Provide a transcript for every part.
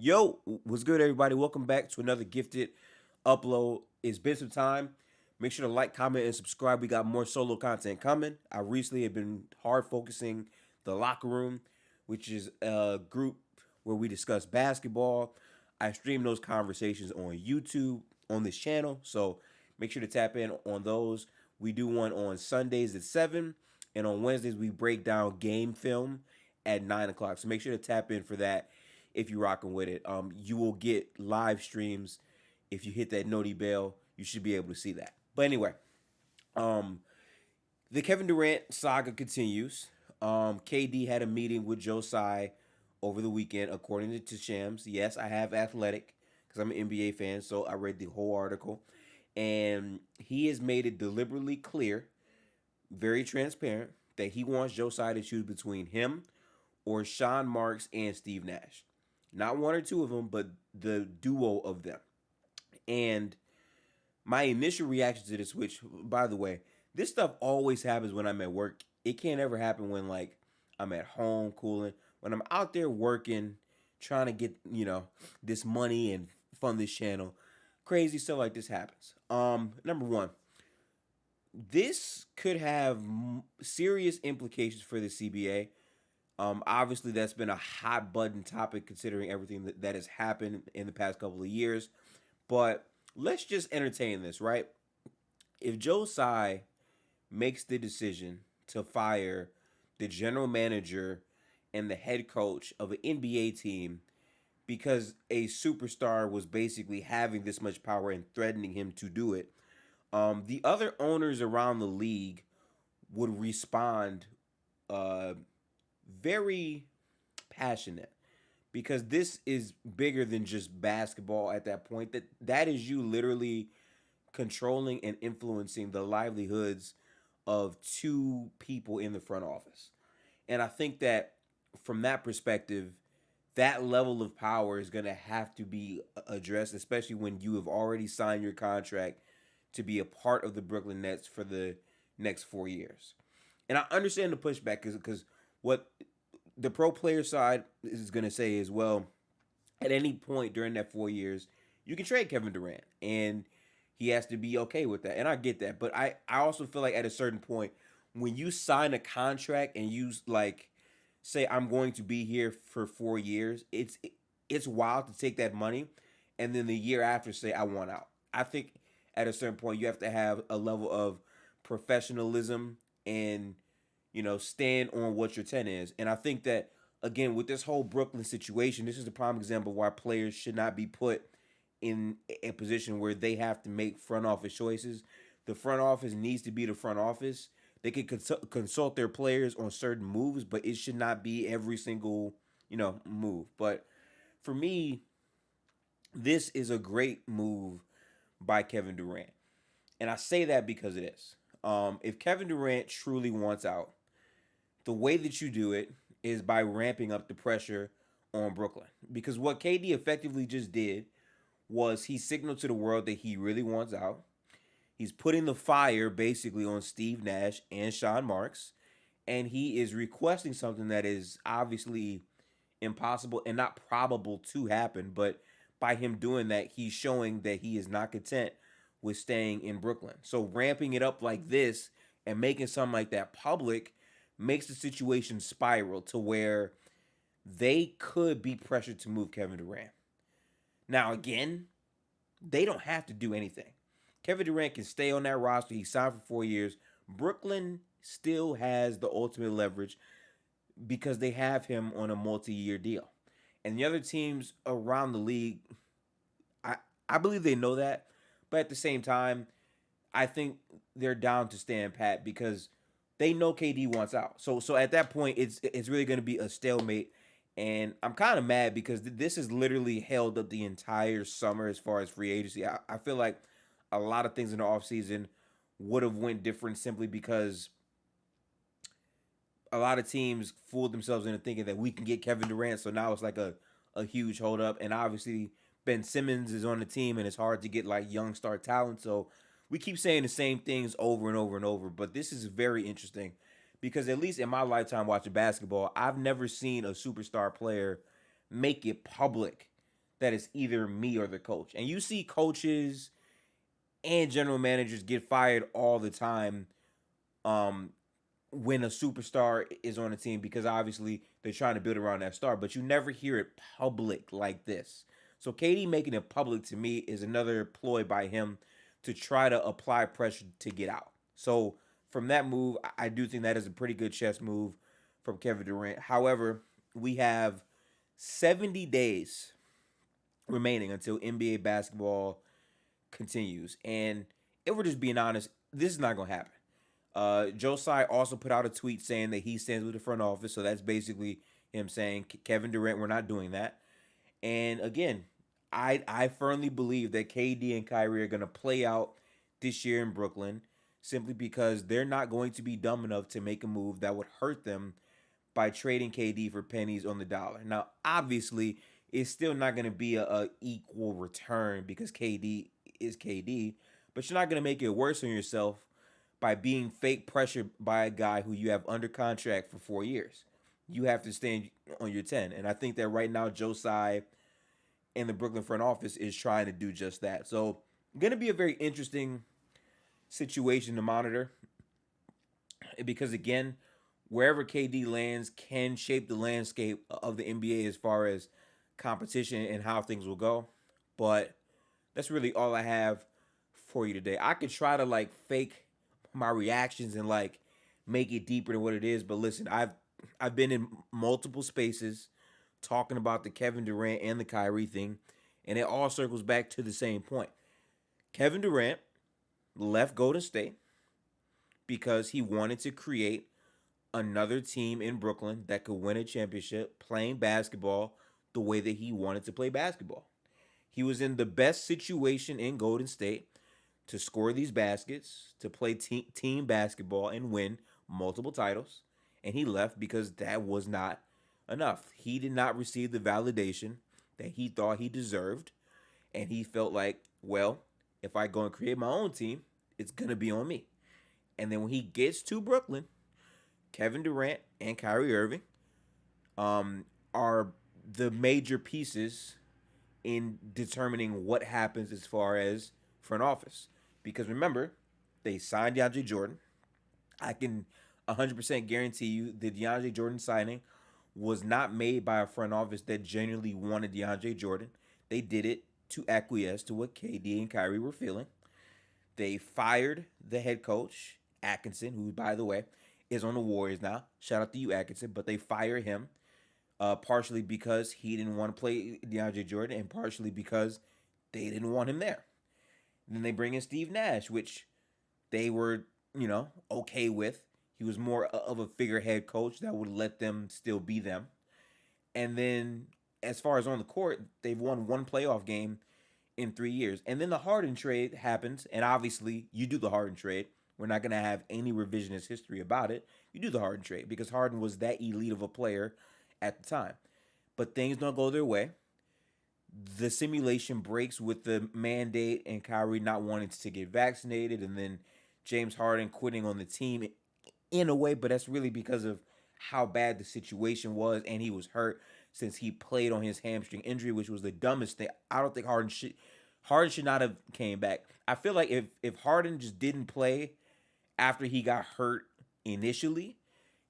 Yo, what's good, everybody? Welcome back to another gifted upload. It's been some time. Make sure to like, comment, and subscribe. We got more solo content coming. I recently have been hard focusing the locker room, which is a group where we discuss basketball. I stream those conversations on YouTube on this channel, so make sure to tap in on those. We do one on Sundays at 7, and on Wednesdays we break down game film at 9 o'clock. So make sure to tap in for that if you're rocking with it. You will get live streams if you hit that noti bell. You should be able to see that. But anyway, um, the Kevin Durant saga continues. KD had a meeting with Joe Tsai over the weekend, according to Shams. Yes, I have Athletic because I'm an NBA fan, so I read the whole article. And he has made it deliberately clear, very transparent, that he wants Joe Tsai to choose between him or Sean Marks and Steve Nash. Not one or two of them, but the duo of them. And my initial reaction to this, which, by the way, this stuff always happens when I'm at work. It can't ever happen when, like, I'm at home cooling. When I'm out there working, trying to get, this money and fund this channel, crazy stuff like this happens. Number one, this could have serious implications for the CBA. Obviously, that's been a hot button topic considering everything that has happened in the past couple of years. But let's just entertain this, right? If Joe Tsai makes the decision to fire the general manager and the head coach of an NBA team because a superstar was basically having this much power and threatening him to do it, the other owners around the league would respond uh, very passionate because this is bigger than just basketball at that point. That is you literally controlling and influencing the livelihoods of two people in the front office. And I think that from that perspective, that level of power is going to have to be addressed, especially when you have already signed your contract to be a part of the Brooklyn Nets for the next 4 years. And I understand the pushback because what the pro player side is going to say is, well, at any point during that 4 years, you can trade Kevin Durant, and he has to be okay with that. And I get that, but I also feel like at a certain point, when you sign a contract and you like say I'm going to be here for 4 years, it's wild to take that money and then the year after say I want out. I think at a certain point you have to have a level of professionalism and stand on what your 10 is. And I think that again with this whole Brooklyn situation, this is the prime example of why players should not be put in a position where they have to make front office choices. The front office needs to be the front office. They can consult their players on certain moves, but it should not be every single, move. But for me, this is a great move by Kevin Durant. And I say that because it is. If Kevin Durant truly wants out, the way that you do it is by ramping up the pressure on Brooklyn. Because what KD effectively just did was he signaled to the world that he really wants out. He's putting the fire basically on Steve Nash and Sean Marks, and he is requesting something that is obviously impossible and not probable to happen. But by him doing that, he's showing that he is not content with staying in Brooklyn. So ramping it up like this and making something like that public makes the situation spiral to where they could be pressured to move Kevin Durant. Now, again, they don't have to do anything. Kevin Durant can stay on that roster. He signed for 4 years. Brooklyn still has the ultimate leverage because they have him on a multi-year deal. And the other teams around the league, I, I believe they know that. But at the same time, I think they're down to stand pat because they know KD wants out. So at that point, it's really going to be a stalemate. And I'm kind of mad because this has literally held up the entire summer as far as free agency. I feel like a lot of things in the offseason would have went different simply because a lot of teams fooled themselves into thinking that we can get Kevin Durant. So now it's like a huge hold up. And obviously Ben Simmons is on the team and it's hard to get like young star talent. So we keep saying the same things over and over and over. But this is very interesting because at least in my lifetime watching basketball, I've never seen a superstar player make it public that it's either me or the coach. And you see coaches and general managers get fired all the time um, when a superstar is on a team because obviously they're trying to build around that star, but you never hear it public like this. So KD making it public to me is another ploy by him to try to apply pressure to get out. So from that move, I do think that is a pretty good chess move from Kevin Durant. However, we have 70 days remaining until NBA basketball continues. And if we're just being honest, this is not going to happen. Joe Tsai also put out a tweet saying that he stands with the front office. So that's basically him saying, Kevin Durant, we're not doing that. And again, I firmly believe that KD and Kyrie are going to play out this year in Brooklyn simply because they're not going to be dumb enough to make a move that would hurt them by trading KD for pennies on the dollar. Now, obviously, it's still not going to be a equal return because KD is KD, but you're not going to make it worse on yourself by being fake pressured by a guy who you have under contract for 4 years. You have to stand on your 10. And I think that right now, Joe Tsai and the Brooklyn front office is trying to do just that. So, going to be a very interesting situation to monitor because, again, wherever KD lands can shape the landscape of the NBA as far as competition and how things will go. But that's really all I have for you today. I could try to like fake my reactions and like make it deeper than what it is, but listen, I've been in multiple spaces talking about the Kevin Durant and the Kyrie thing, and it all circles back to the same point. Kevin Durant left Golden State because he wanted to create another team in Brooklyn that could win a championship playing basketball the way that he wanted to play basketball. He was in the best situation in Golden State to score these baskets, to play team basketball and win multiple titles. And he left because that was not enough. He did not receive the validation that he thought he deserved. And he felt like, well, if I go and create my own team, it's going to be on me. And then when he gets to Brooklyn, Kevin Durant and Kyrie Irving are the major pieces in determining what happens as far as front office. Because remember, they signed DeAndre Jordan. I can 100% guarantee you the DeAndre Jordan signing was not made by a front office that genuinely wanted DeAndre Jordan. They did it to acquiesce to what KD and Kyrie were feeling. They fired the head coach, Atkinson, who, by the way, is on the Warriors now. Shout out to you, Atkinson. But they fired him partially because he didn't want to play DeAndre Jordan and partially because they didn't want him there. And then they bring in Steve Nash, which they were, okay with. He was more of a figurehead coach that would let them still be them. And then as far as on the court, they've won one playoff game in 3 years. And then the Harden trade happens, and obviously you do the Harden trade. We're not going to have any revisionist history about it. You do the Harden trade because Harden was that elite of a player at the time. But things don't go their way. The simulation breaks with the mandate and Kyrie not wanting to get vaccinated, and then James Harden quitting on the team in a way, but that's really because of how bad the situation was, and he was hurt since he played on his hamstring injury, which was the dumbest thing. I don't think Harden should not have came back. I feel like if Harden just didn't play after he got hurt initially,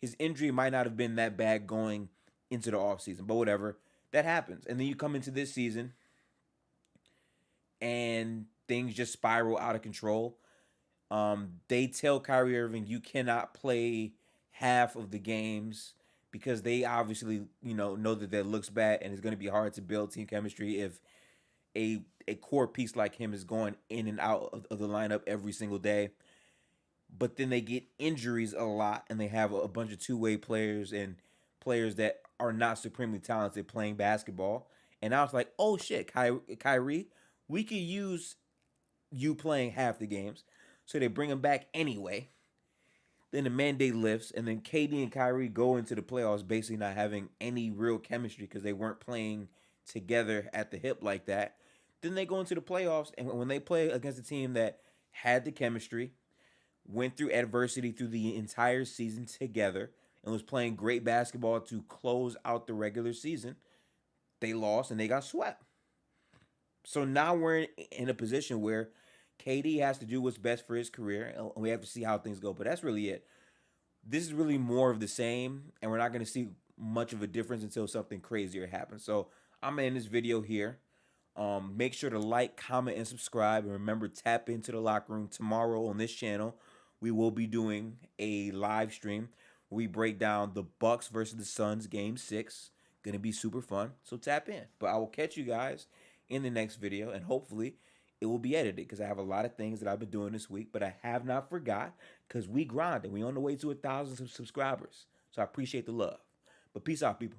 his injury might not have been that bad going into the offseason. But whatever, that happens. And then you come into this season and things just spiral out of control. They tell Kyrie Irving you cannot play half of the games because they obviously know that looks bad and it's going to be hard to build team chemistry if a core piece like him is going in and out of the lineup every single day. But then they get injuries a lot and they have a bunch of two-way players and players that are not supremely talented playing basketball. And I was like, oh shit, Kyrie, we could use you playing half the games. So they bring him back anyway. Then the mandate lifts, and then KD and Kyrie go into the playoffs basically not having any real chemistry because they weren't playing together at the hip like that. Then they go into the playoffs, and when they play against a team that had the chemistry, went through adversity through the entire season together, and was playing great basketball to close out the regular season, they lost and they got swept. So now we're in a position where KD has to do what's best for his career, and we have to see how things go. But that's really it. This is really more of the same, and we're not going to see much of a difference until something crazier happens. So I'm gonna end this video here. Make sure to like, comment, and subscribe. And remember, tap into the locker room tomorrow on this channel. We will be doing a live stream where we break down the Bucks versus the Suns game 6. Gonna be super fun. So tap in. But I will catch you guys in the next video, and hopefully it will be edited because I have a lot of things that I've been doing this week, but I have not forgot because we grinding. We on the way to 1,000 subscribers. So I appreciate the love. But peace out, people.